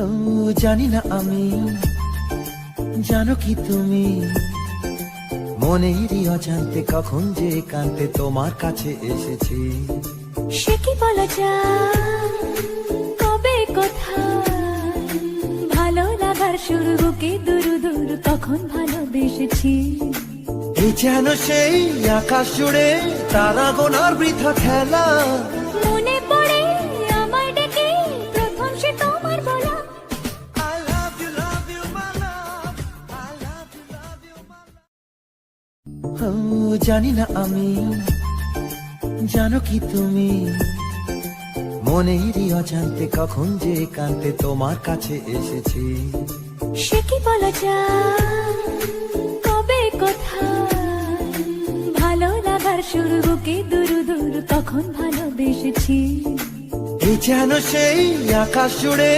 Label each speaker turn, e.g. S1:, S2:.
S1: ও জানি না আমি, জানো কি তুমি, মনেরই অজান্তে কখন যে কান্তে তোমার কাছে এসেছি।
S2: সে কি বলা যায়, কবে কোথায়, ভালো লাগার শুরু বুকে দূর দূর তখন ভালোবেসেছি।
S1: এই যেন সেই আকাশ জুড়ে তারা গোনার বৃথা খেলা,
S2: মনে পড়ে আমার ডেকে প্রথম সে তোমার বলা।
S1: I love you, love you, my love. I love you, love you, my love. ও জানি না আমি, জানো কি তুমি, মনেরই অজান্তে কখন যে কান্তে তোমার কাছে এসেছি।
S2: সে কি বলা যায়, কবে কোথায়, ভালো লাগার শুরু বুকে দূর দূর তখন ভালোবেসেছি।
S1: এই যেন সেই আকাশ জুড়ে